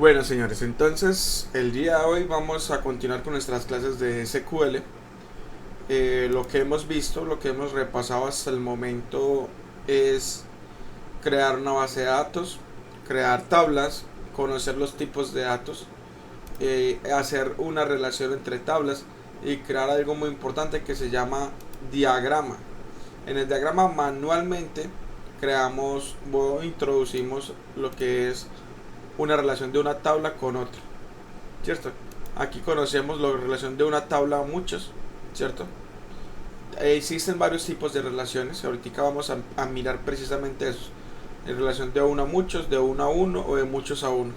Bueno, señores, entonces el día de hoy vamos a continuar con nuestras clases de SQL. Lo que hemos visto, lo que hemos repasado hasta el momento es crear una base de datos, crear tablas, conocer los tipos de datos, hacer una relación entre tablas y crear algo muy importante que se llama diagrama. En el diagrama manualmente creamos o introducimos lo que es una relación de una tabla con otra, ¿cierto? Aquí conocemos la relación de una tabla a muchos, ¿cierto? Existen varios tipos de relaciones, ahorita vamos a mirar precisamente eso, en relación de uno a muchos, de uno a uno o de muchos a uno.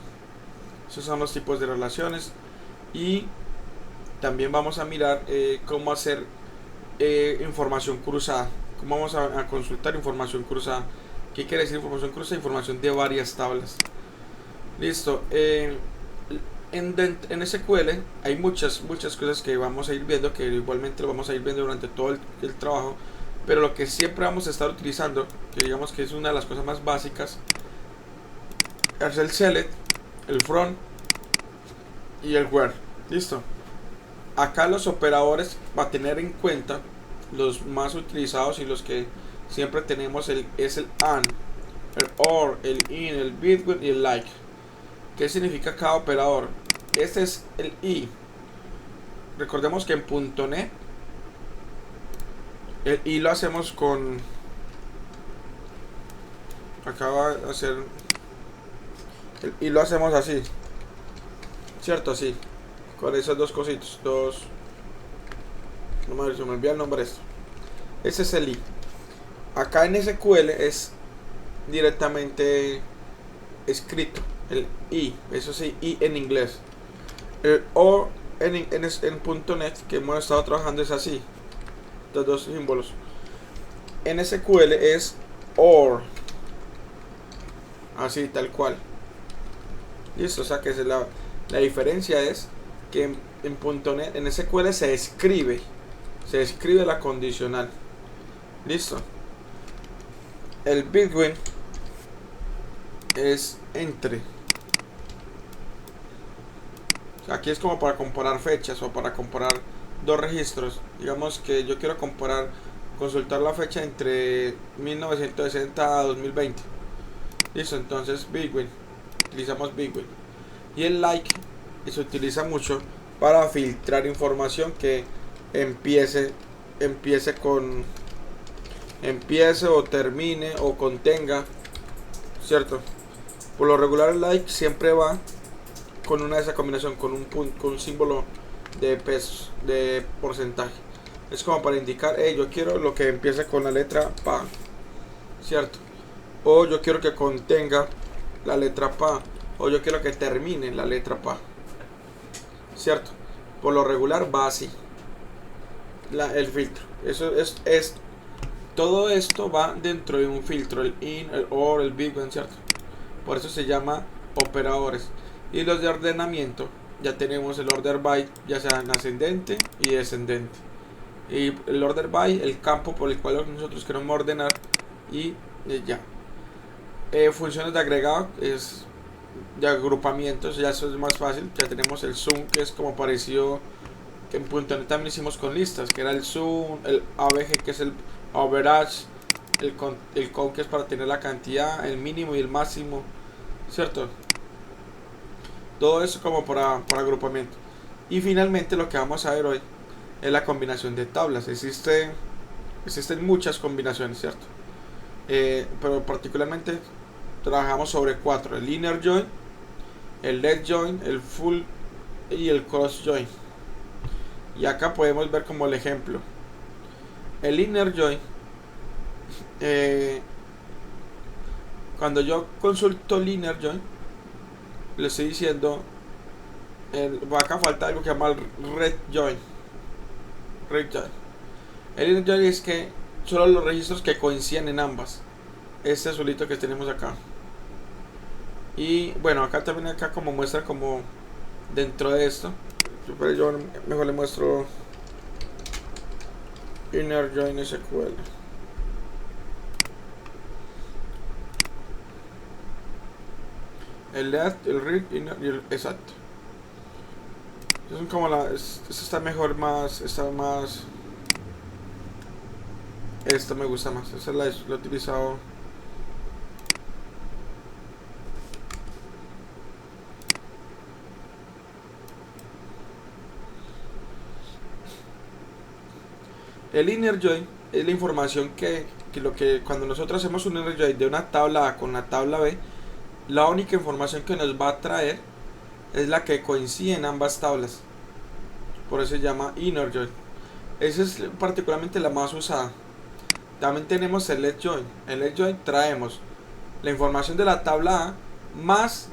Esos son los tipos de relaciones y también vamos a mirar cómo hacer información cruzada, cómo vamos a consultar información cruzada. ¿Qué quiere decir información cruzada? Información de varias tablas. Listo. En SQL hay muchas cosas que vamos a ir viendo, que igualmente lo vamos a ir viendo durante todo el trabajo, pero lo que siempre vamos a estar utilizando, que digamos que es una de las cosas más básicas, es el select, el from y el where. Listo. Acá los operadores, va a tener en cuenta los más utilizados y los que siempre tenemos es el and, el or, el in, el between y el like. ¿Qué significa cada operador? Este es el i. Recordemos que en .NET el i lo hacemos con, acaba de hacer, el i lo hacemos así, cierto, así, con esos dos cositos, no se me olvida el nombre de esto. Ese es el i. Acá en SQL es directamente escrito el i, eso sí, i en inglés. El o en .NET que hemos estado trabajando es así, los dos símbolos. En SQL es OR, así tal cual. Listo, o sea que la diferencia es que en .NET, en SQL se escribe la condicional. Listo. El between es entre. Aquí es como para comparar fechas o para comparar dos registros. Digamos que yo quiero consultar la fecha entre 1960 a 2020. Listo, entonces between, utilizamos between. Y el like se utiliza mucho para filtrar información que empiece o termine o contenga, ¿cierto? Por lo regular el like siempre va con una de esa combinación, con un símbolo de pesos, de porcentaje. Es como para indicar, yo quiero lo que empiece con la letra PA, ¿cierto? O yo quiero que contenga la letra PA, o yo quiero que termine la letra PA, ¿cierto? Por lo regular va así, el filtro. Eso es todo esto va dentro de un filtro, el in, el or, el between, ¿cierto? Por eso se llama operadores. Y los de ordenamiento, ya tenemos el order by, ya sea en ascendente y descendente. Y el order by, el campo por el cual nosotros queremos ordenar, y ya. Funciones de agregado, es de agrupamientos, ya eso es más fácil. Ya tenemos el zoom, que es como parecido que en .NET también hicimos con listas, que era el zoom, el ABG, que es el average, el count, que es para tener la cantidad, el mínimo y el máximo, ¿cierto? Todo eso como para agrupamiento. Y finalmente lo que vamos a ver hoy es la combinación de tablas. Existen muchas combinaciones, ¿cierto? Pero particularmente trabajamos sobre 4: el inner join, el left join, el full y el cross join. Y acá podemos ver como el ejemplo. El inner join, cuando yo consulto el inner join, le estoy diciendo, acá falta algo que se llama el red join. El inner join es que solo los registros que coinciden en ambas. Este azulito que tenemos acá. Y bueno, acá también como muestra como dentro de esto. Pero yo mejor le muestro inner join SQL. el left, el right y el exacto. Son como esta está mejor, más, está más. Esta me gusta más, esa la he utilizado. El inner join es la información que cuando nosotros hacemos un inner join de una tabla A con la tabla B, la única información que nos va a traer es la que coincide en ambas tablas. Por eso se llama inner join. Esa es particularmente la más usada. También tenemos el left join. En left join traemos la información de la tabla A más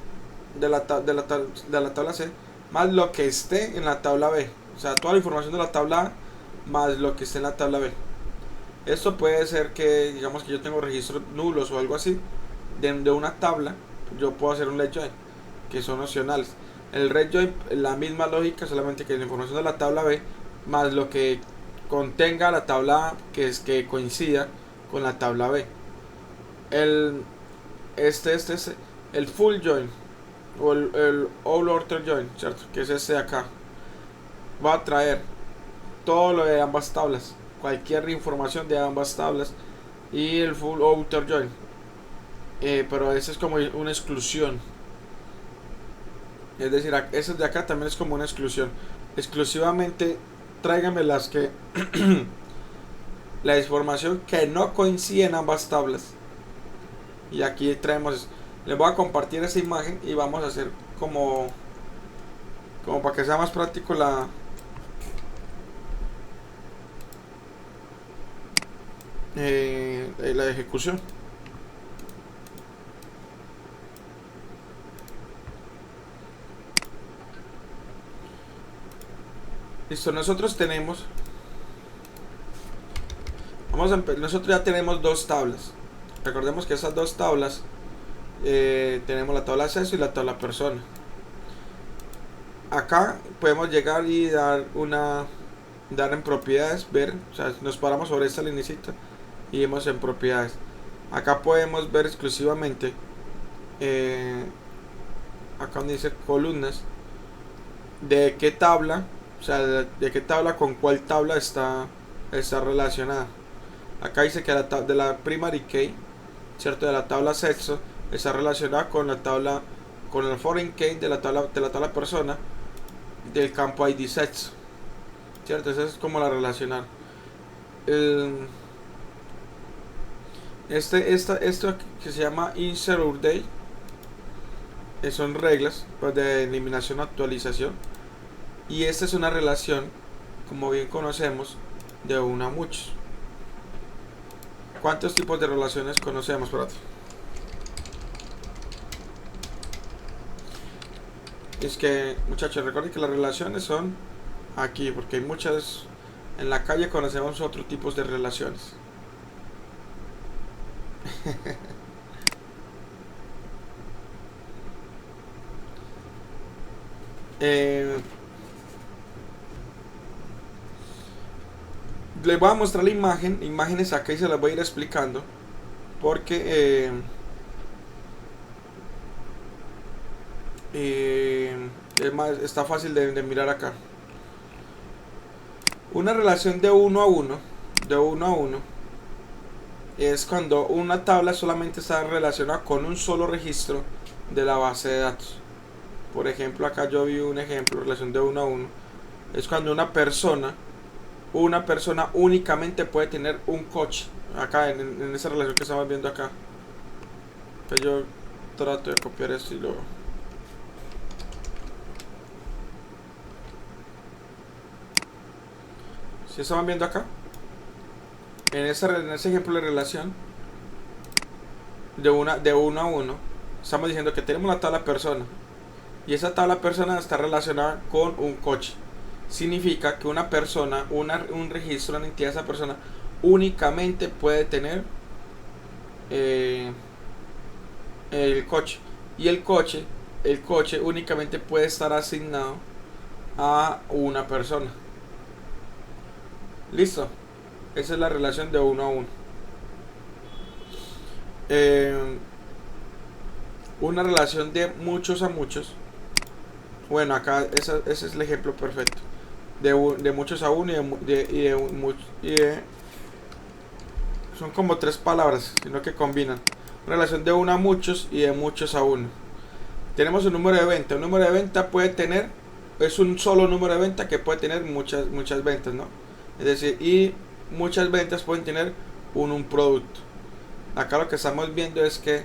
de la tabla C más lo que esté en la tabla B. O sea, toda la información de la tabla A más lo que esté en la tabla B. Esto puede ser que, digamos que yo tengo registros nulos o algo así de una tabla, yo puedo hacer un left join, que son opcionales. El red join, la misma lógica, solamente que la información de la tabla B más lo que contenga la tabla A, que coincida con la tabla B. El el full join o el all order join, ¿cierto? Que es este de acá. Va a traer todo lo de ambas tablas, cualquier información de ambas tablas, y el full outer join, pero ese es como una exclusión, es decir, ese de acá también es como una exclusión. Exclusivamente tráigame las que la información que no coincide en ambas tablas. Y aquí traemos, les voy a compartir esa imagen y vamos a hacer como para que sea más práctico la ejecución. Listo, nosotros ya tenemos dos tablas. Recordemos que esas dos tablas, tenemos la tabla acceso y la tabla persona. Acá podemos llegar y dar en propiedades, ver, o sea, nos paramos sobre esta linecita y vemos en propiedades. Acá podemos ver exclusivamente, acá donde dice columnas, de qué tabla, o sea, de qué tabla con cuál tabla está relacionada. Acá dice que de la primary key, cierto, de la tabla sexo, está relacionada con la tabla, con el foreign key de la tabla persona, del campo ID sexo, cierto. Esa es como la relacionar. Esto que se llama insert update, son reglas pues, de eliminación o actualización, y esta es una relación, como bien conocemos, de una a muchos. ¿Cuántos tipos de relaciones conocemos? Espérate. Es que, muchachos, recuerden que las relaciones son aquí, porque hay muchas. En la calle conocemos otros tipos de relaciones. Les voy a mostrar la imágenes acá y se las voy a ir explicando, porque está fácil de mirar acá. Una relación de uno a uno es cuando una tabla solamente está relacionada con un solo registro de la base de datos. Por ejemplo, acá yo vi un ejemplo, relación de uno a uno, es cuando una persona únicamente puede tener un coche. Acá en esa relación que estamos viendo acá. Entonces yo trato de copiar esto y lo... ¿Sí estaban viendo acá? En ese ejemplo de relación de uno a uno, estamos diciendo que tenemos la tabla persona, y esa tabla persona está relacionada con un coche. Significa que una persona, un registro, una entidad de esa persona únicamente puede tener el coche, y el coche únicamente puede estar asignado a una persona. Listo, esa es la relación de uno a uno. una relación de muchos a muchos. Bueno, acá ese es el ejemplo perfecto. De muchos a uno son como tres palabras, sino que combinan. Una relación de uno a muchos y de muchos a uno. Tenemos un número de venta. Un número de venta puede tener, es un solo número de venta que puede tener muchas ventas, ¿no? Es decir, y muchas ventas pueden tener un producto. Acá lo que estamos viendo es que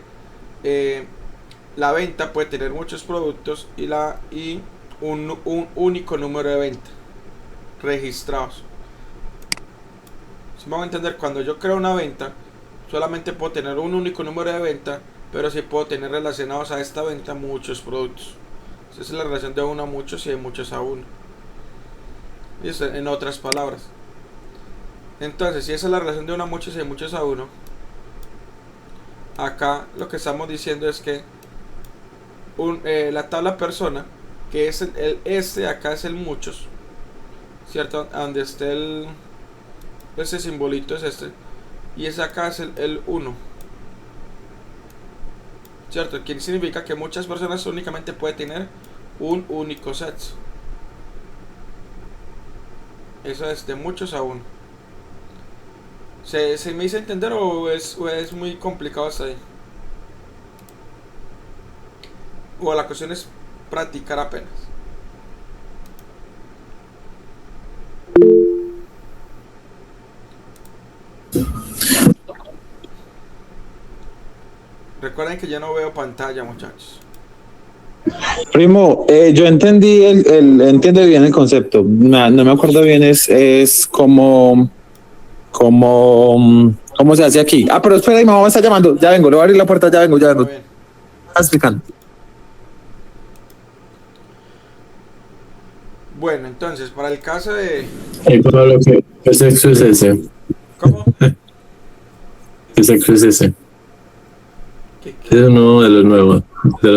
la venta puede tener muchos productos y un único número de venta registrados. Si me vamos a entender, cuando yo creo una venta, solamente puedo tener un único número de venta, pero sí puedo tener relacionados a esta venta muchos productos. Esa es la relación de uno a muchos y de muchos a uno. Y eso en otras palabras. Entonces, si esa es la relación de uno a muchos y de muchos a uno, acá lo que estamos diciendo es que la tabla persona, que es este, acá es el muchos, ¿cierto? Donde esté ese simbolito es este, y ese acá es el 1, ¿cierto? Que significa que muchas personas únicamente pueden tener un único sexo. Eso es de muchos a uno. ¿Se me hizo entender o es muy complicado hasta ahí? O la cuestión es practicar apenas. Recuerden que yo no veo pantalla, muchachos. Primo, yo entendí entiende bien el concepto. No me acuerdo bien, es cómo se hace aquí. Ah, pero espera, mi mamá me está llamando. Ya vengo, le voy a abrir la puerta, ya vengo, ya vengo. Muy bien. Está explicando. Bueno, entonces, para el caso de... Para lo que el sexo es ese. ¿Cómo? El sexo es ese. ¿Qué? Es uno de los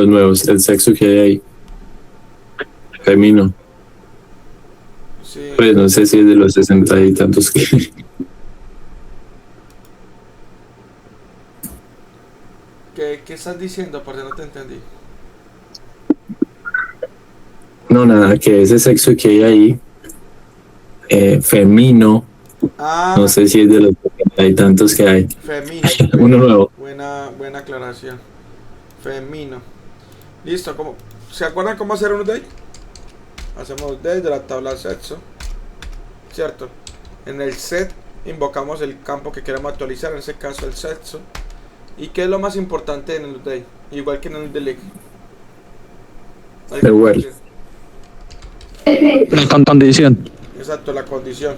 nuevos, el sexo que hay ahí. Femino. Sí. Pues no sé si es de los 60 y tantos que. ¿Qué estás diciendo? Porque no te entendí. No, nada, que ese sexo que hay ahí, femino, Ah, no sé si es de los 60 y tantos que hay. femino. Uno nuevo. Buena aclaración. Femino. Listo, ¿se acuerdan cómo hacer un update? Hacemos update de la tabla sexo, ¿cierto? En el set invocamos el campo que queremos actualizar, en ese caso el sexo. ¿Y qué es lo más importante en el update? Igual que en el delete. El where. La condición. Exacto, la condición.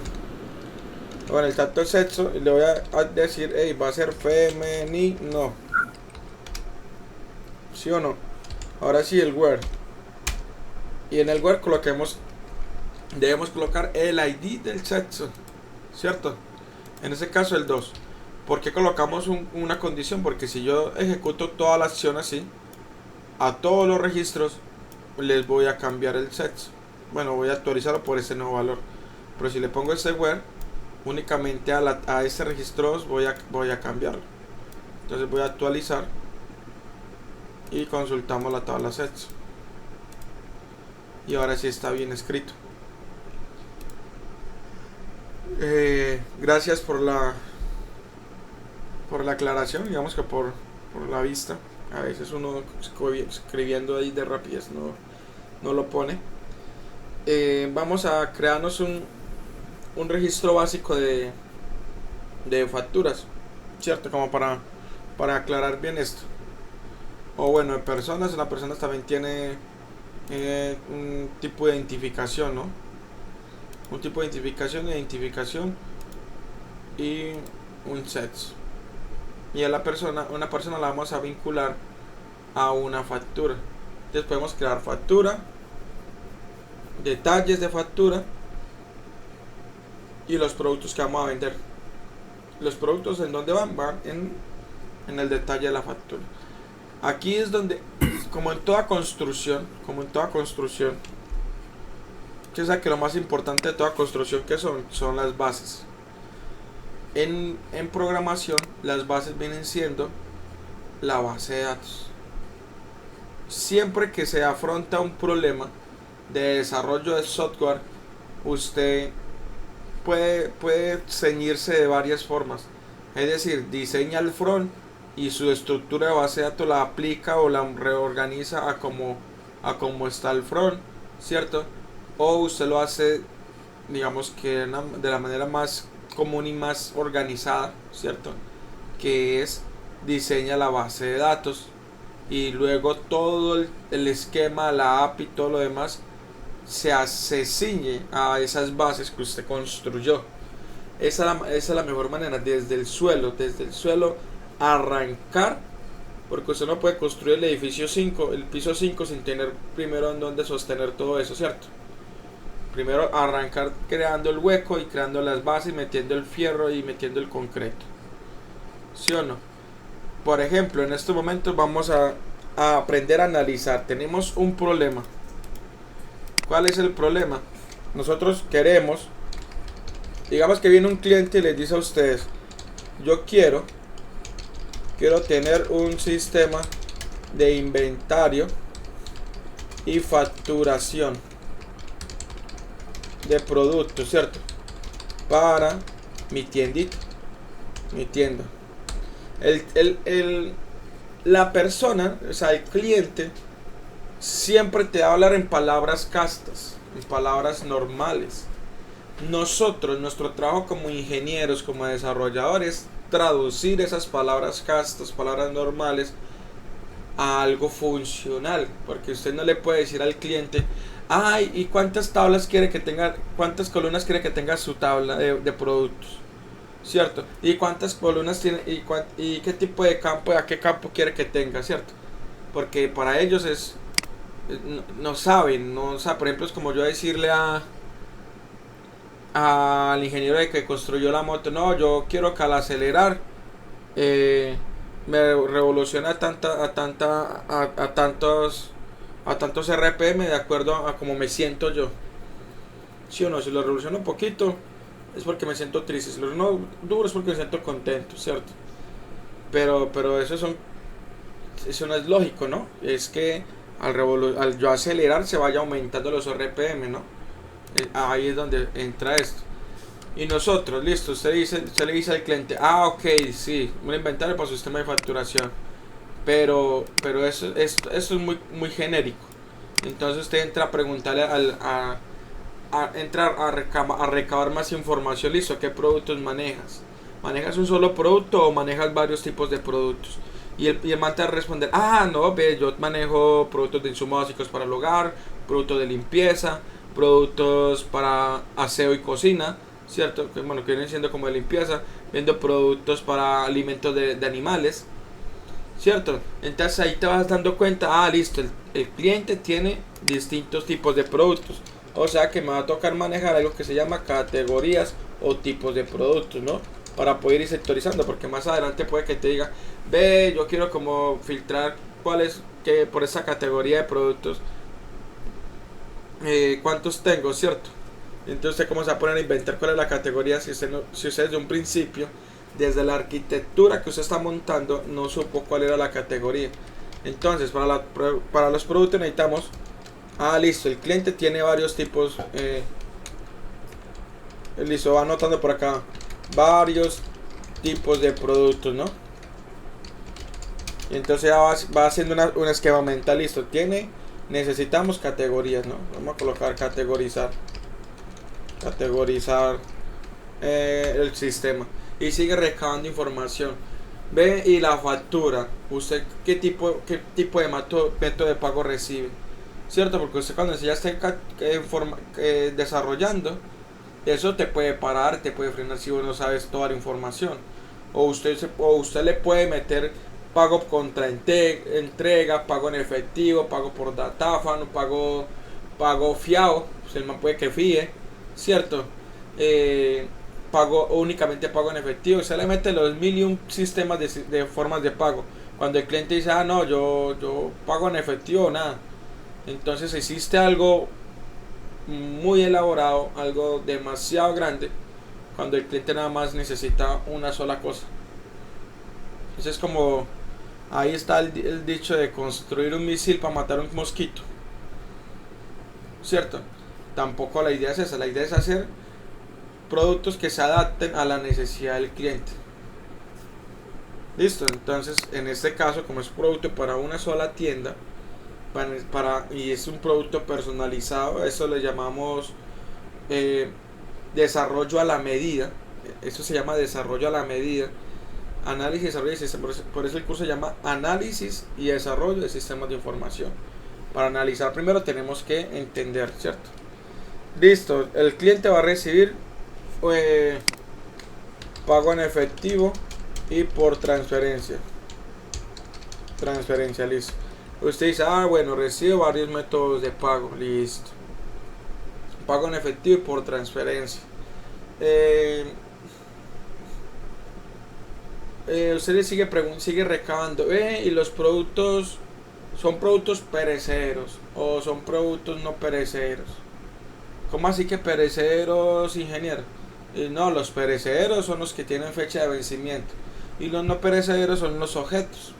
Bueno, el tanto sexo, le voy a decir, hey, va a ser femenino. ¿Sí o no? Ahora sí, el where. Y en el where debemos colocar el ID del sexo, ¿cierto? En ese caso el 2. ¿Por qué colocamos una condición? Porque si yo ejecuto toda la acción así, a todos los registros les voy a cambiar el sexo. Bueno, voy a actualizarlo por ese nuevo valor. Pero si le pongo ese where, únicamente a ese registro 2 voy a cambiarlo. Entonces voy a actualizar y consultamos la tabla sexo. Y ahora sí está bien escrito. Gracias por la aclaración, digamos que por la vista. A veces uno escribiendo ahí de rapidez no lo pone. Vamos a crearnos un registro básico de facturas, ¿cierto? Como para aclarar bien esto. O bueno, de personas, las personas también tiene un tipo de identificación, ¿no? Un tipo de identificación y un sexo. Y a una persona la vamos a vincular a una factura. Entonces podemos crear factura, detalles de factura y los productos que vamos a vender. Los productos en dónde van en el detalle de la factura. Aquí es donde, como en toda construcción, que es que lo más importante de toda construcción que son las bases. En programación, las bases vienen siendo la base de datos. siempre que se afronta un problema de desarrollo de software, usted puede ceñirse de varias formas. Es decir, diseña el front y su estructura de base de datos la aplica o la reorganiza a como está el front, ¿cierto? O usted lo hace, digamos que de la manera más común y más organizada, ¿cierto? Que es diseña la base de datos y luego todo el esquema, la API y todo lo demás se ciñe a esas bases que usted construyó. Esa es la mejor manera, desde el suelo arrancar, porque usted no puede construir el edificio 5, el piso 5 sin tener primero en donde sostener todo eso, ¿cierto? Primero arrancar creando el hueco y creando las bases, metiendo el fierro y metiendo el concreto, ¿sí o no? Por ejemplo, en este momento vamos a aprender a analizar. Tenemos un problema. ¿Cuál es el problema? Nosotros queremos, digamos que viene un cliente y les dice a ustedes, yo quiero tener un sistema de inventario y facturación de productos, ¿cierto? Para mi tiendita, mi tienda. La persona, o sea, el cliente, siempre te va a hablar en palabras castas, en palabras normales. Nosotros, nuestro trabajo como ingenieros, como desarrolladores, traducir esas palabras castas, palabras normales, a algo funcional, porque usted no le puede decir al cliente, ay, ¿y cuántas tablas quiere que tenga, cuántas columnas quiere que tenga su tabla de productos? ¿Cierto? ¿Y cuántas columnas tiene y qué tipo de campo, a qué campo quiere que tenga? ¿Cierto? Porque para ellos no saben, por ejemplo, es como yo decirle al ingeniero de que construyó la moto, no, yo quiero que al acelerar me revolucione a tantos RPM de acuerdo a como me siento yo. ¿Sí o no? Si lo revoluciono un poquito es porque me siento triste, si lo revoluciono duro es porque me siento contento, ¿cierto? Pero eso no es lógico, ¿no? Es que al yo acelerar se vaya aumentando los RPM, ¿no? Ahí es donde entra esto. Y nosotros, listo, usted le dice al cliente, ok, sí, un inventario para su sistema de facturación. Pero eso es muy genérico. Entonces usted entra a preguntarle entrar a recabar más información. Listo, ¿qué productos manejas? ¿Manejas un solo producto o manejas varios tipos de productos? Y el man te va a responder, no, ve, yo manejo productos de insumos básicos para el hogar, productos de limpieza, productos para aseo y cocina, ¿cierto? Que bueno, que vienen siendo como de limpieza, viendo productos para alimentos de animales, ¿cierto? Entonces ahí te vas dando cuenta, listo, el cliente tiene distintos tipos de productos. O sea que me va a tocar manejar algo que se llama categorías o tipos de productos, ¿no? Para poder ir sectorizando, porque más adelante puede que te diga, ve, yo quiero como filtrar cuáles, que por esa categoría de productos, cuántos tengo, ¿cierto? Entonces usted cómo se va a poner a inventar cuál es la categoría si usted desde un principio, desde la arquitectura que usted está montando, no supo cuál era la categoría. Entonces para los productos necesitamos, listo, el cliente tiene varios tipos, listo, va anotando por acá varios tipos de productos, ¿no? Y entonces ya va haciendo un esquema mental, listo, necesitamos categorías, ¿no? Vamos a colocar categorizar el sistema y sigue recabando información. Ve, y la factura, usted qué tipo de método de pago recibe, ¿cierto? Porque usted cuando ya esté desarrollando, eso te puede parar, te puede frenar si vos no sabes toda la información. O usted le puede meter pago contra entrega, pago en efectivo, pago por datáfono, pago fiado, pues el man puede que fíe, ¿cierto? Únicamente pago en efectivo. Usted le mete los 1001 sistemas de formas de pago. Cuando el cliente dice, no, yo pago en efectivo, nada. Entonces existe algo muy elaborado, algo demasiado grande, cuando el cliente nada más necesita una sola cosa. Ese es como Ahí está el dicho de construir un misil para matar un mosquito, ¿cierto? Tampoco la idea es esa, la idea es hacer productos que se adapten a la necesidad del cliente. Listo, entonces en este caso, como es un producto para una sola tienda, y es un producto personalizado, eso le llamamos desarrollo a la medida. Eso se llama desarrollo a la medida. Análisis, desarrollo de sistemas. Por eso el curso se llama Análisis y Desarrollo de Sistemas de Información. Para analizar primero tenemos que entender, ¿cierto? Listo, el cliente va a recibir pago en efectivo y por transferencia. Transferencia, listo. Usted dice, bueno, recibe varios métodos de pago, listo. Pago en efectivo y por transferencia. Usted le sigue recabando, y los productos son productos perecederos o son productos no perecederos. ¿Cómo así que perecederos, ingeniero? No, los perecederos son los que tienen fecha de vencimiento y los no perecederos son los objetos,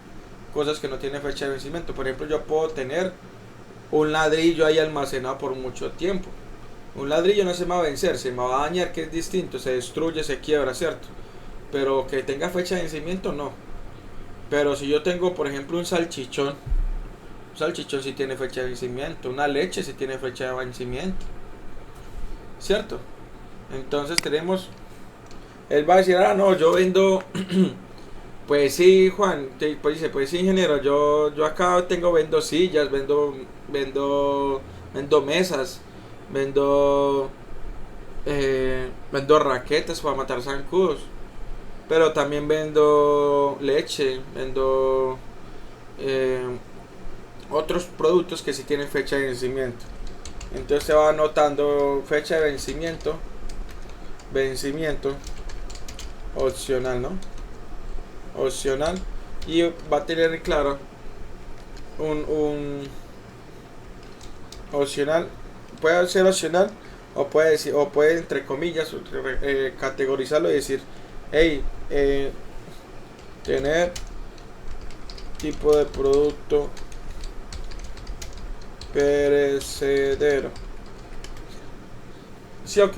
cosas que no tienen fecha de vencimiento. Por ejemplo, yo puedo tener un ladrillo ahí almacenado por mucho tiempo. Un ladrillo no se me va a vencer, se me va a dañar, que es distinto, se destruye, se quiebra, ¿cierto? Pero que tenga fecha de vencimiento, no. Pero si yo tengo, por ejemplo, un salchichón sí tiene fecha de vencimiento, una leche sí tiene fecha de vencimiento, ¿cierto? Entonces tenemos, él va a decir, no, yo vendo, pues sí, Juan, pues dice, pues sí, ingeniero, yo acá vendo sillas, vendo mesas, vendo raquetas para matar zancudos, pero también vendo leche, vendo otros productos que sí tienen fecha de vencimiento. Entonces se va anotando fecha de vencimiento, opcional, ¿no? Opcional, y va a tener claro un opcional, puede ser opcional o puede entre comillas categorizarlo y decir, hey, tener tipo de producto perecedero. Sí, ok.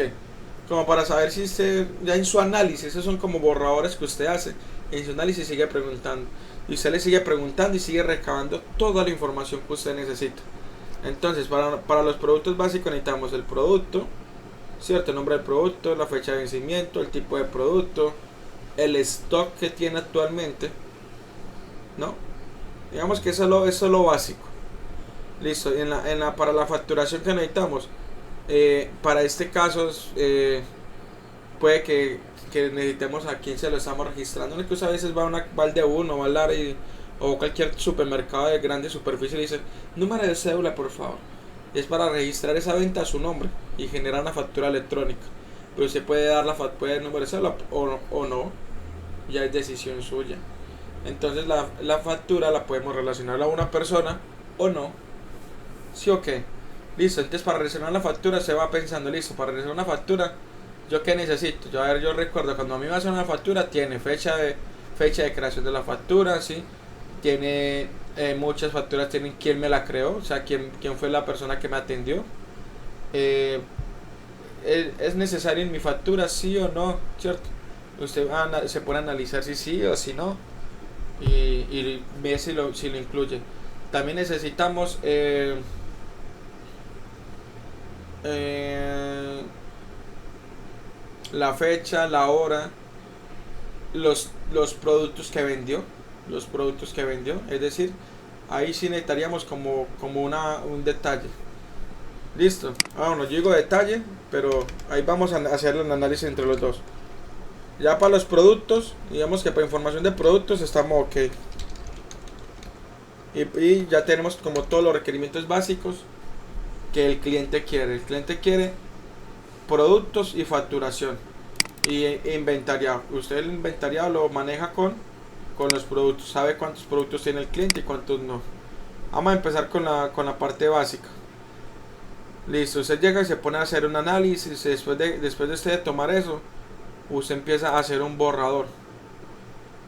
Como para saber si usted, ya en su análisis, esos son como borradores que usted hace, en su análisis sigue preguntando, y usted le sigue preguntando y sigue recabando toda la información que usted necesita. Entonces, para los productos básicos necesitamos el producto, ¿cierto? El nombre del producto, la fecha de vencimiento, el tipo de producto, el stock que tiene actualmente, ¿no? Digamos que eso es lo básico. Listo, para la facturación que necesitamos, para este caso puede que necesitemos a quién se lo estamos registrando. Incluso a veces va al de uno, va al área o cualquier supermercado de grande superficie y le dice, número de cédula por favor. Es para registrar esa venta a su nombre y generar una factura electrónica. Pero usted puede dar puede el número de cédula o no, ya es decisión suya. Entonces la factura la podemos relacionar a una persona o no. Sí o qué. Listo, entonces para relacionar la factura se va pensando, listo, para relacionar una factura, ¿yo qué necesito? Yo recuerdo cuando a mí me hacen una factura, tiene fecha de creación de la factura, ¿sí? Tiene muchas facturas, tienen quién me la creó, o sea, quién fue la persona que me atendió. ¿Es necesario en mi factura, sí o no? ¿Cierto? Usted se pone a analizar si sí o si no y ve si lo incluye. También necesitamos la fecha, la hora, los productos que vendió, es decir, ahí sí necesitaríamos como un detalle. Listo, bueno, yo digo detalle, pero ahí vamos a hacer el análisis entre los dos. Ya para los productos, digamos que para información de productos estamos ok. Y ya tenemos como todos los requerimientos básicos que el cliente quiere. El cliente quiere productos y facturación y inventariado. Usted el inventariado lo maneja con los productos, sabe cuántos productos tiene el cliente y cuántos no. Vamos a empezar con la parte básica. Listo, usted llega y se pone a hacer un análisis. Después de usted tomar eso, usted empieza a hacer un borrador.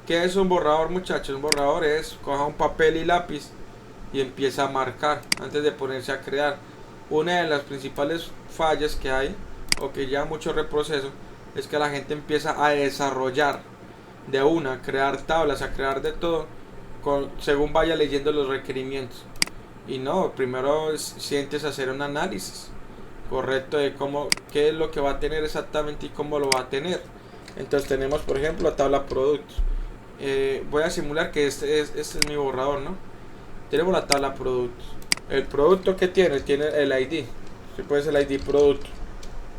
¿Qué es un borrador, muchachos? Un borrador es coja un papel y lápiz y empieza a marcar antes de ponerse a crear. Una de las principales fallas que hay o que lleva mucho reproceso es que la gente empieza a desarrollar de una, a crear tablas, a crear de todo según vaya leyendo los requerimientos. Y no, primero sientes hacer un análisis correcto de cómo, qué es lo que va a tener exactamente y cómo lo va a tener. Entonces tenemos, por ejemplo, la tabla productos. Voy a simular que este es mi borrador, ¿no? Tenemos la tabla productos. El producto que tiene el ID. Si puede ser el ID producto.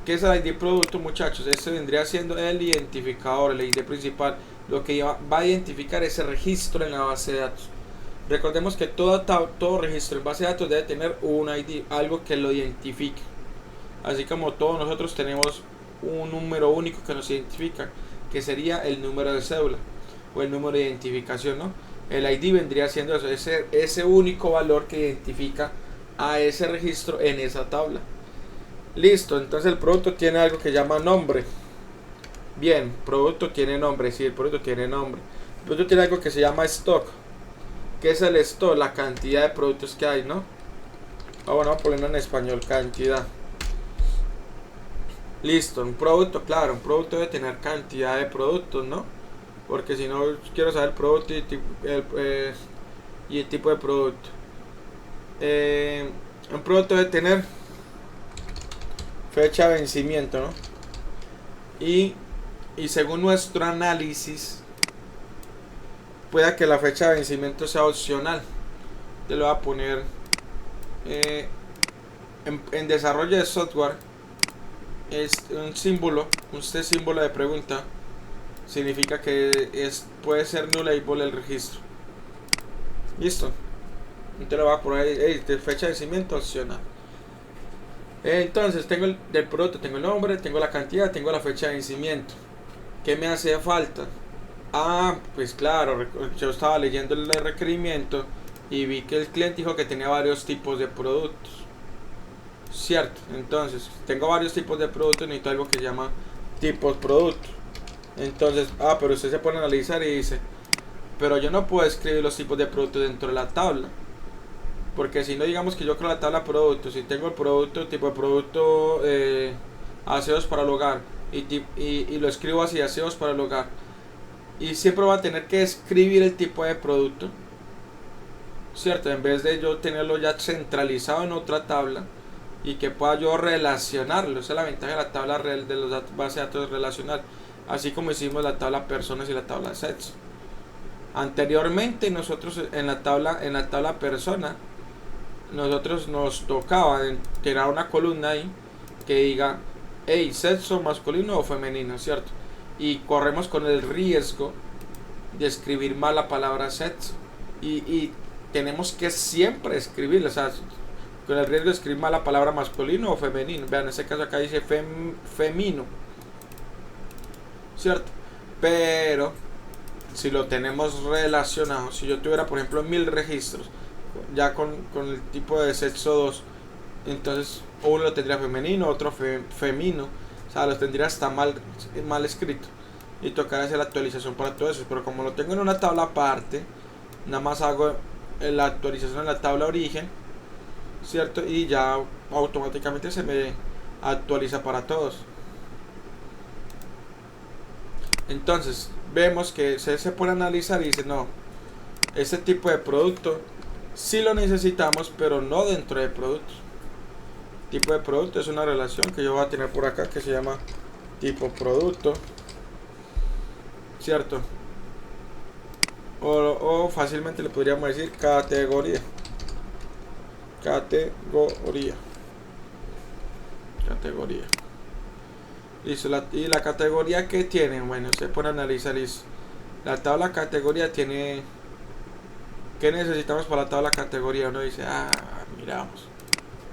¿Qué es el ID producto, muchachos? Este vendría siendo el identificador, el ID principal. Lo que va a identificar ese registro en la base de datos. Recordemos que todo registro en base de datos debe tener un ID, algo que lo identifique. Así como todos nosotros tenemos un número único que nos identifica, que sería el número de cédula o el número de identificación, ¿no? El ID vendría siendo eso, ese único valor que identifica a ese registro en esa tabla. Listo, entonces el producto tiene algo que llama nombre. Bien, producto tiene nombre, sí, el producto tiene nombre. El producto tiene algo que se llama stock. ¿Qué es el stock? La cantidad de productos que hay, ¿no? Bueno, vamos a ponerlo en español, cantidad. Listo, un producto, claro, un producto debe tener cantidad de productos, ¿no? Porque si no, quiero saber el producto y el tipo de producto. Un producto debe tener fecha de vencimiento, ¿no? Y según nuestro análisis, pueda que la fecha de vencimiento sea opcional. Yo le voy a poner en desarrollo de software es un símbolo de pregunta. Significa que puede ser nullable el registro. Listo. Entonces lo voy a poner de fecha de vencimiento opcional. Entonces tengo del producto, tengo el nombre, tengo la cantidad, tengo la fecha de vencimiento. ¿Qué me hace falta? Pues claro, yo estaba leyendo el requerimiento y vi que el cliente dijo que tenía varios tipos de productos. Cierto, entonces tengo varios tipos de productos, necesito algo que se llama tipos productos. Entonces, pero usted se pone a analizar y dice, pero yo no puedo escribir los tipos de productos dentro de la tabla. Porque si no, digamos que yo creo la tabla productos, si tengo el producto, tipo de producto, aseos para el hogar, y lo escribo así, aseos para el hogar, y siempre va a tener que escribir el tipo de producto, cierto, en vez de yo tenerlo ya centralizado en otra tabla y que pueda yo relacionarlo. Esa es la ventaja de la tabla de los bases de datos relacional, así como hicimos la tabla personas y la tabla sets. Anteriormente nosotros en la tabla persona, nosotros nos tocaba tirar una columna ahí que diga sexo masculino o femenino, cierto, y corremos con el riesgo de escribir mal la palabra sexo y tenemos que siempre escribirla, o sea, con el riesgo de escribir mal la palabra masculino o femenino. Vean, en este caso acá dice femino, cierto, pero si lo tenemos relacionado, si yo tuviera por ejemplo 1000 registros ya con el tipo de sexo 2, entonces uno lo tendría femenino, otro femino, o sea, los tendría hasta mal escrito y tocaría hacer la actualización para todo eso. Pero como lo tengo en una tabla aparte, nada más hago la actualización en la tabla origen, cierto, y ya automáticamente se me actualiza para todos. Entonces vemos que se pone a analizar y dice, no, este tipo de producto sí lo necesitamos, pero no dentro de productos. Tipo de producto es una relación que yo voy a tener por acá que se llama tipo producto, cierto, o fácilmente le podríamos decir categoría. Listo, y la categoría que tiene, bueno, se pone a analizar eso. La tabla categoría tiene, ¿qué necesitamos para la tabla categoría? Uno dice, miramos,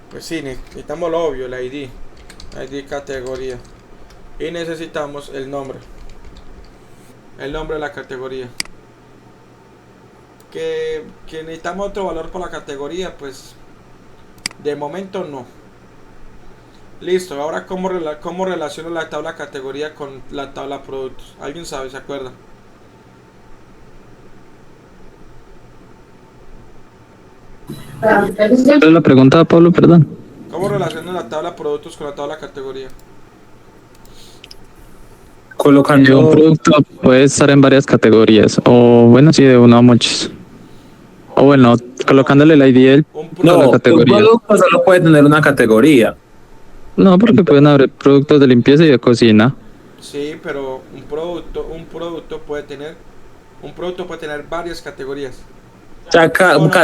pues sí, necesitamos lo obvio, el ID categoría, y necesitamos el nombre de la categoría. Que necesitamos otro valor por la categoría, pues de momento no. Listo, ahora cómo relaciono la tabla categoría con la tabla productos. ¿Alguien sabe? ¿Se acuerda? ¿Cuál es la pregunta, Pablo? Perdón. ¿Cómo relaciona la tabla productos con la tabla categoría? Un Colocando, producto puede estar en varias categorías, o bueno, sí, de uno a muchos. O bueno, colocándole el ID Un a la no, producto. un categoría. producto solo puede tener una categoría. No, porque pueden haber productos de limpieza y de cocina. Sí, pero un producto puede tener varias categorías. O sea,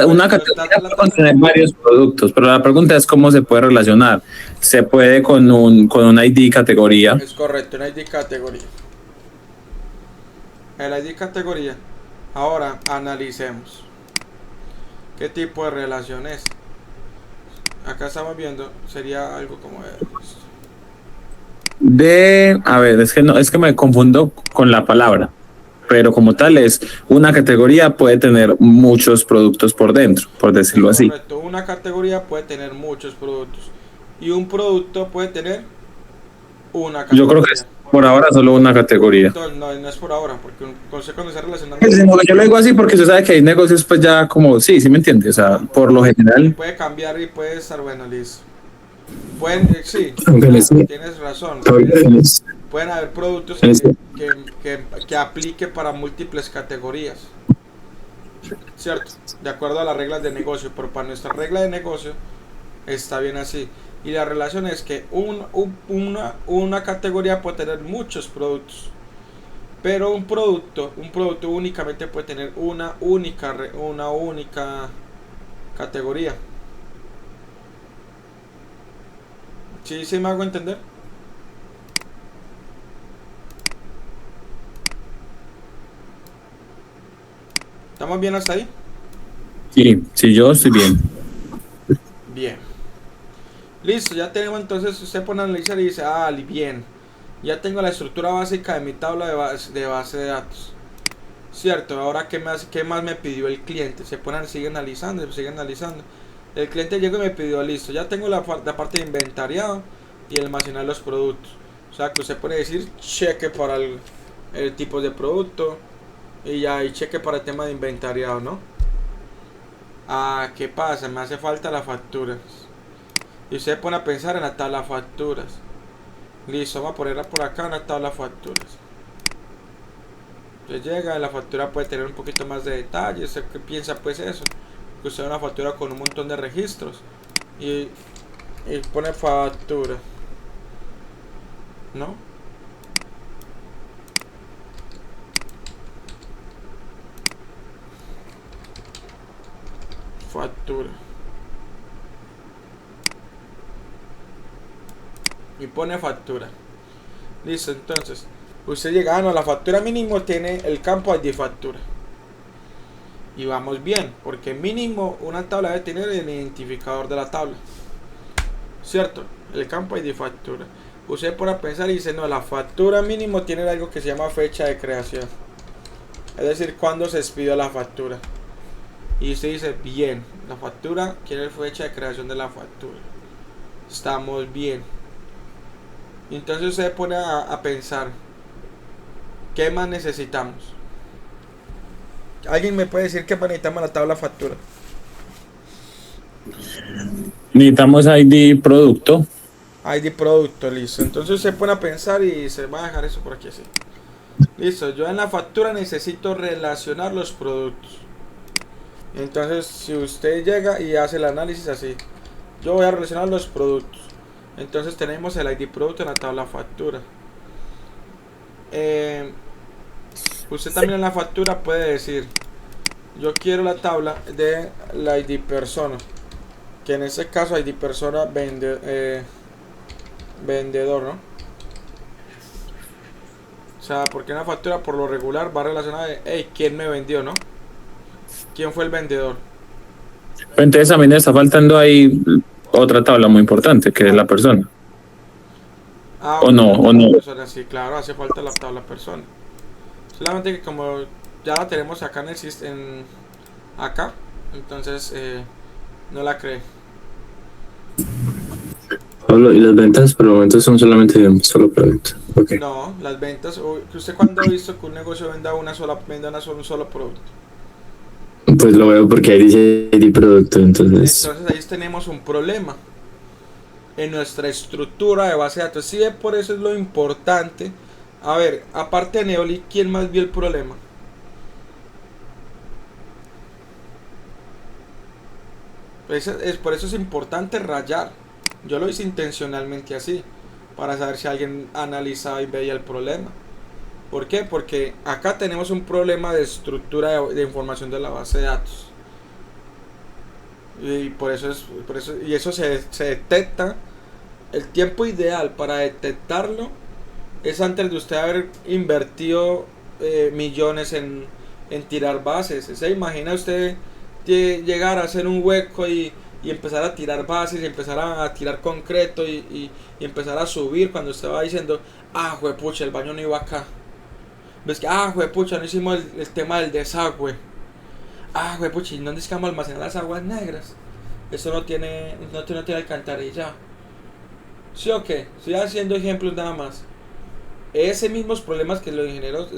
una Pero categoría puede contener varios productos, pero la pregunta es cómo se puede relacionar. Se puede con un ID categoría. es correcto, un ID categoría. El ID categoría. Ahora analicemos qué tipo de relación es. Acá estamos viendo, sería algo como A ver, es que no, es que me confundo con la palabra, pero como tal es una categoría puede tener muchos productos por dentro, por es decirlo así. correcto. Una categoría puede tener muchos productos y un producto puede tener una Yo creo que categoría. es por ahora solo una categoría. Entonces, no es por ahora, porque un consejo cuando está relacionando Pues, yo lo digo así porque se sabe que hay negocios pues ya como, sí, sí me entiendes, o sea, por lo y general. puede cambiar y puede estar bueno, listo. Pueden, sí, Aunque les- claro, tienes razón. Pueden haber productos que aplique para múltiples categorías, ¿cierto? De acuerdo a las reglas de negocio, pero para nuestra regla de negocio está bien así. Y la relación es que una categoría puede tener muchos productos, pero un producto únicamente puede tener una única categoría. ¿Sí, sí me hago entender? ¿Estamos bien hasta ahí? Sí, sí, yo estoy bien. Bien. Listo, ya tenemos entonces, usted pone a analizar y dice, ah, bien, ya tengo la estructura básica de mi tabla de base de datos. Cierto, ahora qué más me pidió el cliente. Sigue analizando, sigue analizando. El cliente llegó y me pidió, listo, ya tengo la parte de inventariado y almacenar los productos. O sea que usted puede decir cheque para el tipo de producto y ya hay cheque para el tema de inventariado, ¿no? Ah, ¿qué pasa? Me hace falta la factura. Y usted pone a pensar en la tabla de facturas. Listo, vamos a ponerla por acá en la tabla de facturas. Entonces llega, la factura puede tener un poquito más de detalles. ¿Qué piensa pues eso? Que usted una factura con un montón de registros. Y pone factura. ¿No? Factura. Y pone factura. Listo, entonces. Usted llega, ah, no, la factura mínimo tiene el campo ID factura. Y vamos bien, porque mínimo una tabla debe tener el identificador de la tabla. ¿Cierto? El campo ID factura. Usted pone a pensar y dice, no, la factura mínimo tiene algo que se llama fecha de creación. Es decir, cuando se expidió la factura. Y usted dice, bien, la factura quiere fecha de creación de la factura. Estamos bien. Y entonces usted pone a pensar, ¿qué más necesitamos? ¿Alguien me puede decir qué más necesitamos en la tabla factura? Necesitamos ID producto. ID producto, listo. Entonces se pone a pensar y se va a dejar eso por aquí así. Listo, yo en la factura necesito relacionar los productos. Entonces, si usted llega y hace el análisis así, yo voy a relacionar los productos. Entonces tenemos el ID producto en la tabla factura. Usted también en la factura puede decir, yo quiero la tabla de la ID persona. Que en este caso ID persona vendedor, ¿no? O sea, porque una factura por lo regular va relacionada de, hey, ¿quién me vendió, no? ¿Quién fue el vendedor? Entonces también está faltando ahí otra tabla muy importante, que es la persona. Ah, O ok, no, la o tabla no. persona, sí, claro, hace falta la tabla persona. Solamente que como ya la tenemos acá en el sistema, acá, entonces no la cree. Pablo, y las ventas por el momento son solamente de un solo producto. Okay. No, las ventas, ¿usted cuándo ha visto que un negocio venda un solo producto? Pues lo veo porque ahí dice ID producto, entonces. Entonces ahí tenemos un problema en nuestra estructura de base de datos. Sí, por eso es lo importante. A ver, aparte de Neoli, ¿quién más vio el problema? Por eso es importante rayar. Yo lo hice intencionalmente así, para saber si alguien analizaba y veía el problema. ¿Por qué? Porque acá tenemos un problema de estructura de información de la base de datos. Y y eso se detecta. El tiempo ideal para detectarlo es antes de usted haber invertido millones en tirar bases. ¿Se imagina usted llegar a hacer un hueco y empezar a tirar bases y empezar a tirar concreto y empezar a subir cuando usted va diciendo, ah, juepucha, el baño no iba acá? ¿Ves que, ah, juepucha, no hicimos el tema del desagüe? Ah, juepucha, ¿y dónde es que vamos a almacenar las aguas negras? Eso no tiene alcantarilla. ¿Sí o qué? Estoy haciendo ejemplos nada más. Ese mismos problemas que los ingenieros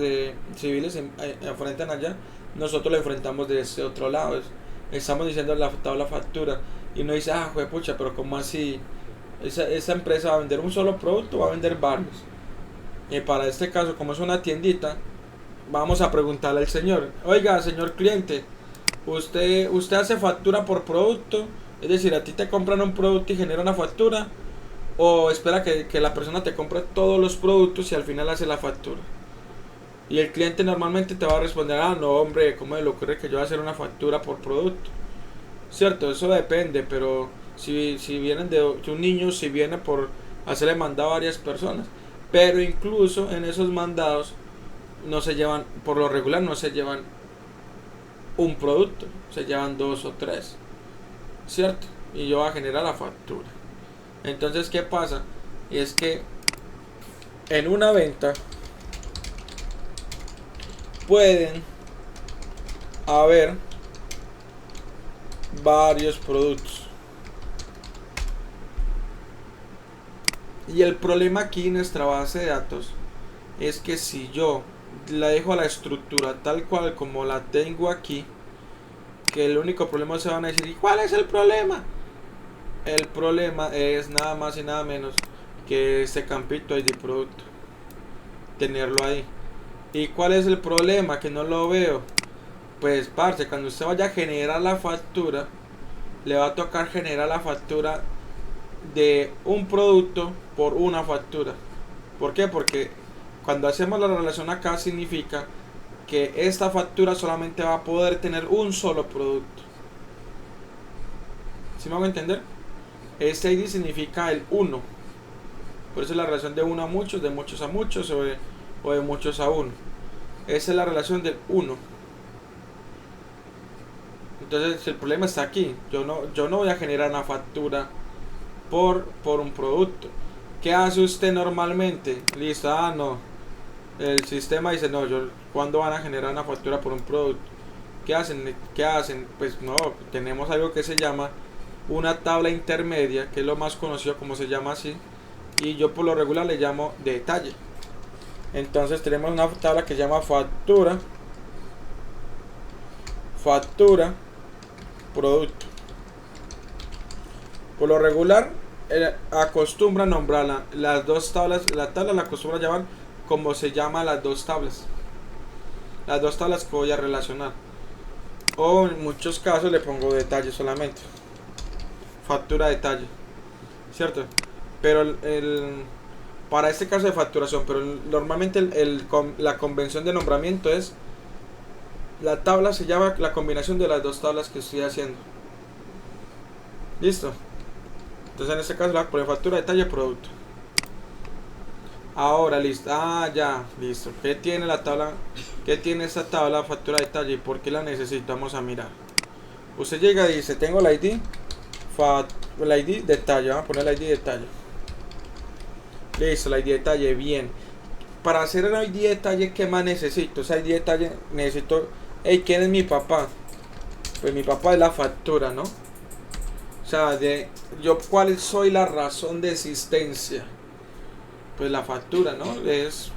civiles enfrentan allá, nosotros lo enfrentamos de este otro lado. Estamos diciendo la tabla factura y uno dice, ah, juepucha, pero ¿cómo así? Esa empresa va a vender un solo producto o va a vender varios. Y para este caso, como es una tiendita, vamos a preguntarle al señor, oiga, señor cliente, usted hace factura por producto, es decir, a ti te compran un producto y genera una factura, o espera que la persona te compre todos los productos y al final hace la factura. Y el cliente normalmente te va a responder, ah, no, hombre, ¿cómo me le ocurre que yo voy a hacer una factura por producto? Cierto, eso depende, pero si vienen de un niño, si viene por hacerle mandado a varias personas. Pero incluso en esos mandados no se llevan, por lo regular no se llevan un producto, se llevan 2 o 3, ¿cierto? Y yo voy a generar la factura. Entonces, ¿qué pasa? Y es que en una venta pueden haber varios productos. Y el problema aquí en nuestra base de datos es que si yo la dejo a la estructura tal cual como la tengo aquí, que el único problema se van a decir, ¿y cuál es el problema? El problema es nada más y nada menos que este campito ID producto, tenerlo ahí. ¿Y cuál es el problema? Que no lo veo. Pues parce, cuando usted vaya a generar la factura, le va a tocar generar la factura de un producto por una factura. ¿Por qué? Porque cuando hacemos la relación acá significa que esta factura solamente va a poder tener un solo producto. ¿Sí me hago entender? Este ID significa el 1. Por eso es la relación de 1 a muchos, de muchos a muchos o de muchos a 1. Esa es la relación del 1. Entonces el problema está aquí. Yo no voy a generar una factura por un producto. ¿Qué hace usted normalmente? Listo, no. El sistema dice, no, ¿cuándo van a generar una factura por un producto? ¿Qué hacen? Pues no, tenemos algo que se llama una tabla intermedia, que es lo más conocido, como se llama así, y yo por lo regular le llamo detalle. Entonces tenemos una tabla que se llama factura, producto. Por lo regular acostumbra nombrarla las dos tablas, la tabla la acostumbra llamar como se llama las dos tablas que voy a relacionar, o en muchos casos le pongo detalle solamente, factura detalle, cierto. Pero para este caso de facturación, pero normalmente la convención de nombramiento es la tabla se llama la combinación de las dos tablas que estoy haciendo. Listo. Entonces en este caso la poner factura detalle producto. Ahora listo. Ya, listo. ¿Qué tiene la tabla? ¿Qué tiene esta tabla factura detalle y por qué la necesitamos a mirar? Usted llega y dice, tengo el ID detalle, vamos a poner el ID detalle. Listo, el ID detalle, bien. Para hacer el ID detalle, ¿qué más necesito? Ese ID detalle necesito, hey, ¿quién es mi papá? Pues mi papá es la factura, ¿no? O sea, ¿cuál soy la razón de existencia? Pues la factura, ¿no? Es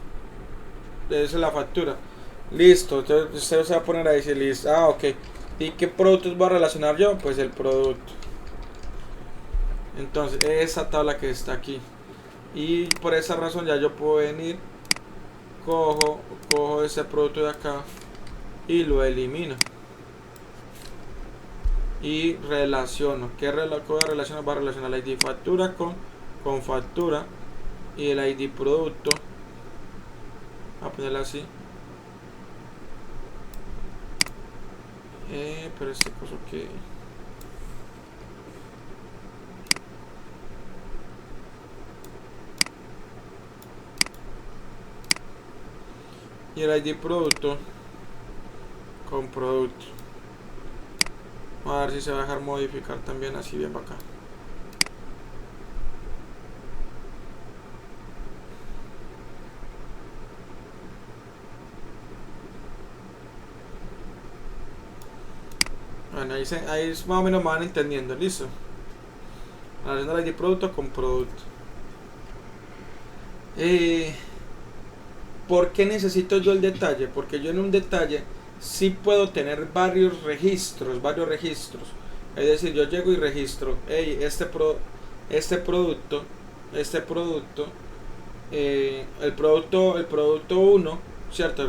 la factura. Listo, entonces usted se va a poner a decir, listo, ok. ¿Y qué productos voy a relacionar yo? Pues el producto. Entonces, esa tabla que está aquí. Y por esa razón ya yo puedo venir, cojo ese producto de acá y lo elimino. Y relaciono. ¿Qué voy a relacionar? Va a relacionar el ID factura con factura y el ID producto. Voy a ponerlo así. Pero este coso que... Y el ID producto con producto. A ver si se va a dejar modificar también así bien bacán. Bueno, ahí más o menos me van entendiendo, listo. Haciendo el ID producto con producto. ¿Por qué necesito yo el detalle? Porque yo en un detalle sí puedo tener varios registros. Es decir, yo llego y registro, hey, este producto, el producto 1, ¿cierto?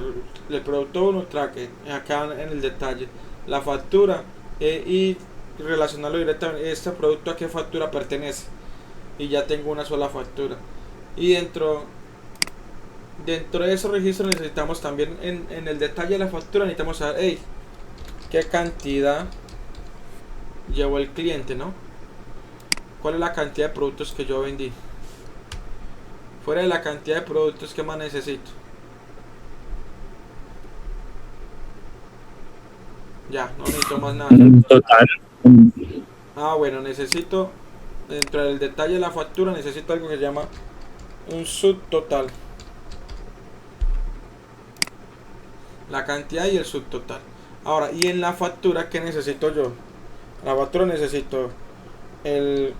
El producto 1 traque acá en el detalle, la factura y relacionarlo directamente, este producto a qué factura pertenece. Y ya tengo una sola factura. Y dentro de esos registros necesitamos también en el detalle de la factura necesitamos saber, hey, qué cantidad llevó el cliente, ¿no? ¿Cuál es la cantidad de productos que yo vendí? Fuera de la cantidad de productos, ¿qué más necesito? Ya, no necesito más nada. Total. Bueno, necesito, dentro del detalle de la factura, necesito algo que se llama un subtotal. La cantidad y el subtotal. Ahora, y en la factura, ¿qué necesito yo? En la factura necesito el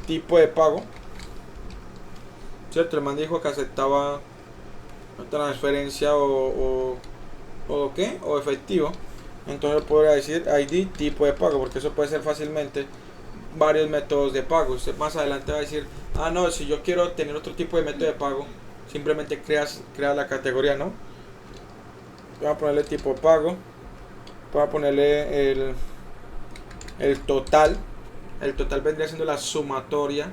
tipo de pago, ¿cierto? El man dijo que aceptaba transferencia o ¿qué? O efectivo. Entonces podría decir ID tipo de pago, porque eso puede ser fácilmente varios métodos de pago. Usted más adelante va a decir, no, si yo quiero tener otro tipo de método de pago, simplemente creas la categoría, ¿no? Voy a ponerle tipo pago, voy a ponerle el total. El total vendría siendo la sumatoria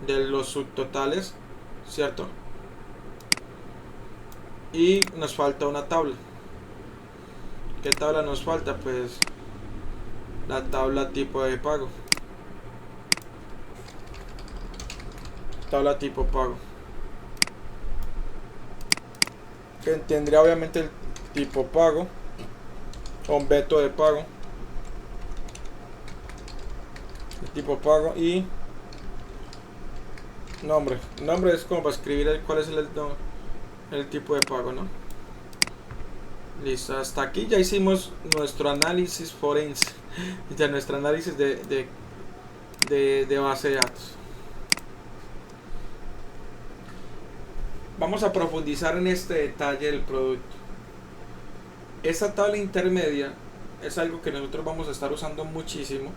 de los subtotales, ¿cierto? Y nos falta una tabla. ¿Qué tabla nos falta? Pues la tabla tipo de pago. Tabla tipo pago. Que tendría obviamente el tipo pago o un método de pago. El tipo pago y nombre. Nombre es como para escribir cuál es el tipo de pago, ¿no? Listo, hasta aquí ya hicimos nuestro análisis forense, ya nuestro análisis de base de datos. Vamos a profundizar en este detalle del producto. Esta tabla intermedia es algo que nosotros vamos a estar usando muchísimo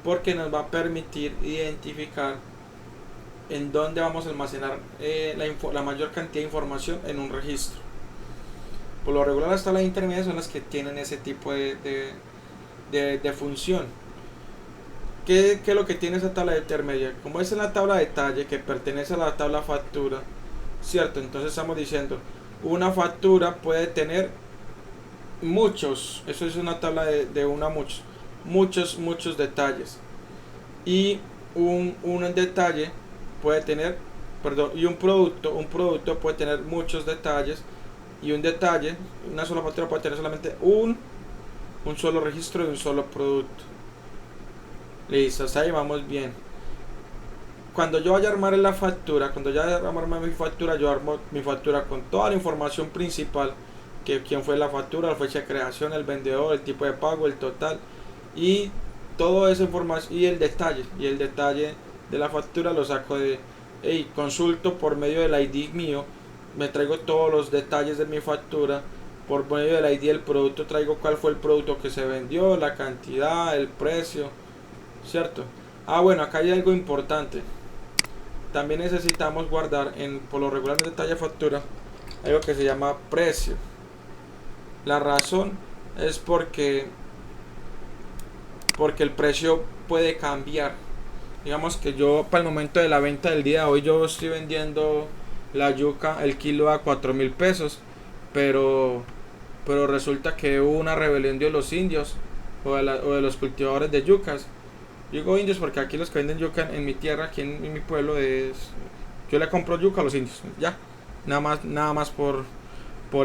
porque nos va a permitir identificar en dónde vamos a almacenar la mayor cantidad de información en un registro. Por lo regular las tablas intermedias son las que tienen ese tipo de función. ¿Qué es lo que tiene esa tabla intermedia? Como es en la tabla de detalle que pertenece a la tabla factura, ¿cierto? Entonces estamos diciendo, una factura puede tener muchos, eso es una tabla de una muchos detalles. Y un detalle puede tener, y un producto puede tener muchos detalles. Y un detalle, una sola factura puede tener solamente un solo registro de un solo producto. Listo, hasta ahí vamos bien. Cuando yo vaya a armar la factura, yo armo mi factura con toda la información principal, que quién fue la factura, la fecha de creación, el vendedor, el tipo de pago, el total y toda esa información y el detalle de la factura lo saco consulto por medio del ID mío. Me traigo todos los detalles de mi factura por medio del ID del producto traigo cuál fue el producto que se vendió, la cantidad, el precio, ¿cierto? Ah, bueno, acá hay algo importante. También necesitamos guardar por lo regular en detalle factura algo que se llama precio. La razón es porque el precio puede cambiar. Digamos que yo para el momento de la venta del día de hoy yo estoy vendiendo la yuca el kilo a 4.000 pesos, pero resulta que hubo una rebelión de los indios o de los cultivadores de yucas. Digo indios porque aquí los que venden yuca en mi tierra, aquí en mi pueblo, yo le compro yuca a los indios, ya, nada más por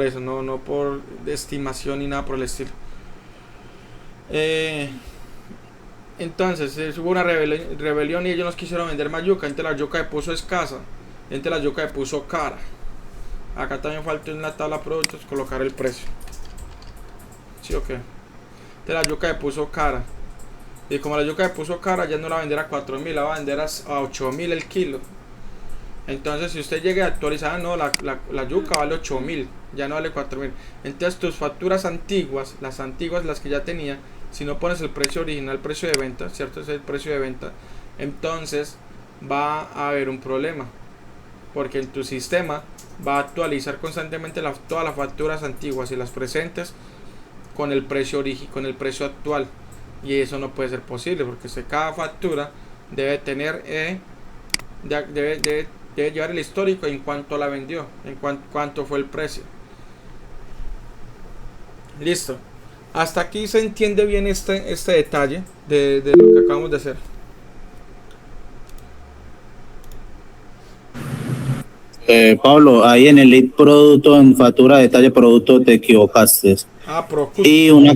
eso, no por estimación ni nada por el estilo. Entonces hubo una rebelión y ellos nos quisieron vender más yuca, entonces la yuca se puso escasa, entonces la yuca se puso cara. Acá también falta en la tabla de productos colocar el precio. ¿Sí o qué? Entonces la yuca se puso cara. Y como la yuca se puso cara, ya no la va a vender a 4.000, la va a vender a 8.000 el kilo. Entonces si usted llega a actualizar, no, la yuca vale 8.000, ya no vale 4.000. Entonces tus facturas antiguas, las que ya tenía, si no pones el precio original, precio de venta, ¿cierto? Es el precio de venta. Entonces va a haber un problema. Porque en tu sistema va a actualizar constantemente todas las facturas antiguas y las presentes con el precio actual. Y eso no puede ser posible porque cada factura debe tener debe llevar el histórico en cuanto la vendió, en cuánto fue el precio. Listo. Hasta aquí se entiende bien este detalle de lo que acabamos de hacer. Pablo, ahí en el lead producto, en factura detalle producto, te equivocaste. Y una,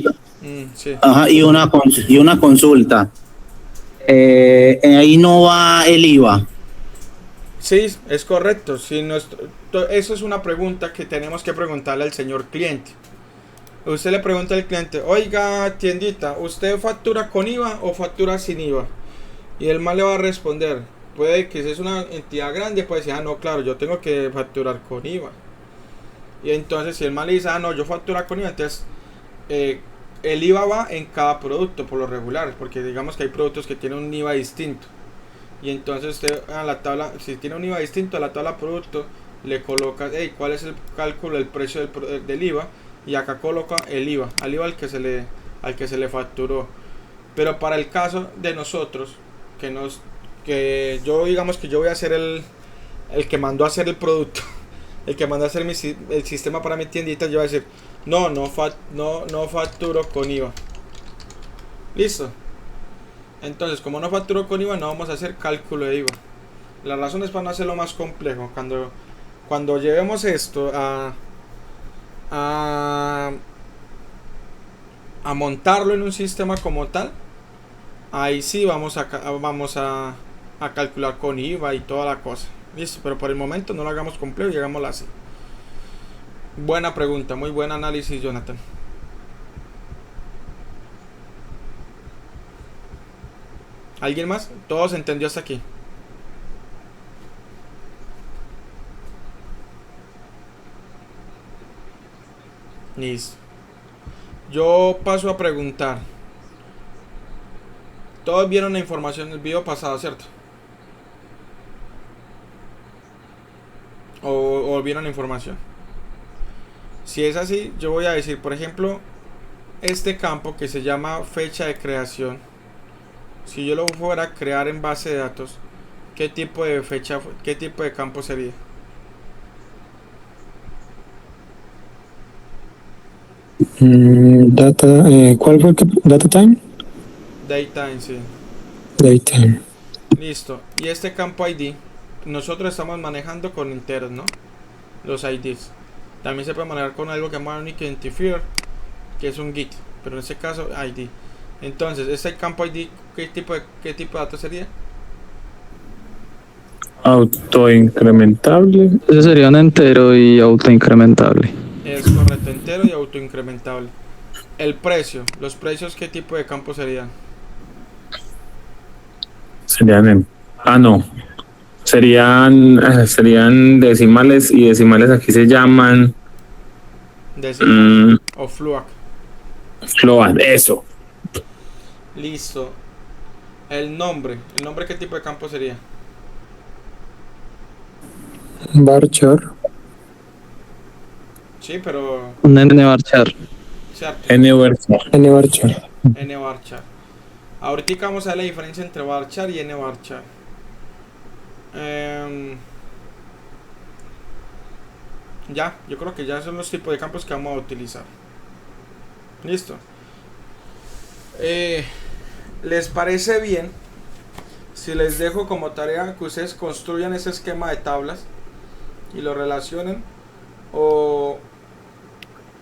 sí. Ajá, y una consulta. Ahí no va el IVA. Sí, es correcto. Eso es una pregunta que tenemos que preguntarle al señor cliente. Usted le pregunta al cliente, oiga, tiendita, ¿usted factura con IVA o factura sin IVA? Y el man le va a responder. Puede que si es una entidad grande, puede decir, no, claro, yo tengo que facturar con IVA. Y entonces si el man le dice, no, yo factura con IVA, entonces el IVA va en cada producto por lo regular, porque digamos que hay productos que tienen un IVA distinto. Y entonces usted a la tabla, si tiene un IVA distinto a la tabla producto, le coloca, ¿cuál es el cálculo del precio del IVA? Y acá coloca el IVA, al IVA al que se le facturó. Pero para el caso de nosotros, que yo digamos que yo voy a ser el que mandó a hacer el producto, el que mandó a hacer el sistema para mi tiendita, yo voy a decir, no facturo con IVA. Listo. Entonces, como no facturo con IVA, no vamos a hacer cálculo de IVA. La razón es para no hacerlo más complejo. Cuando llevemos esto a montarlo en un sistema como tal, ahí sí vamos a calcular con IVA y toda la cosa. Listo, pero por el momento no lo hagamos complejo y hagámoslo así. Buena pregunta, muy buen análisis, Jonathan. ¿Alguien más? ¿Todo se entendió hasta aquí? Listo. Yo paso a preguntar. Todos vieron la información del video pasado, ¿cierto? O vieron la información. Si es así, yo voy a decir, por ejemplo, este campo que se llama fecha de creación. Si yo lo fuera a crear en base de datos, ¿qué tipo de campo sería? ¿Cuál fue el data time? Datetime, sí. Datetime. Listo. Y este campo ID, nosotros estamos manejando con enteros, ¿no? Los IDs. También se puede manejar con algo que se llama Unique Identifier, que es un GIT, pero en este caso ID. Entonces, este campo ID, ¿qué tipo de datos sería? Autoincrementable. Ese sería un entero y autoincrementable. Es correcto, entero y autoincrementable. El precio, los precios, ¿qué tipo de campo serían? Serían serían decimales, y decimales aquí se llaman Decimal o float. Float, eso. Listo. El nombre ¿qué tipo de campo sería? Varchar. Sí, pero Un N varchar. cierto. N varchar. N varchar. Ahorita vamos a ver la diferencia entre varchar y N varchar. Ya, yo creo que ya son los tipos de campos que vamos a utilizar. Listo. ¿Les parece bien si les dejo como tarea que ustedes construyan ese esquema de tablas y lo relacionen, o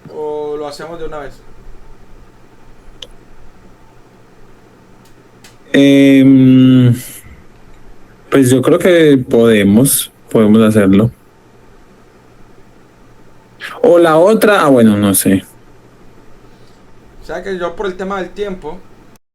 lo hacemos de una vez? Pues yo creo que podemos hacerlo. O la otra, bueno, no sé. O sea que yo, por el tema del tiempo,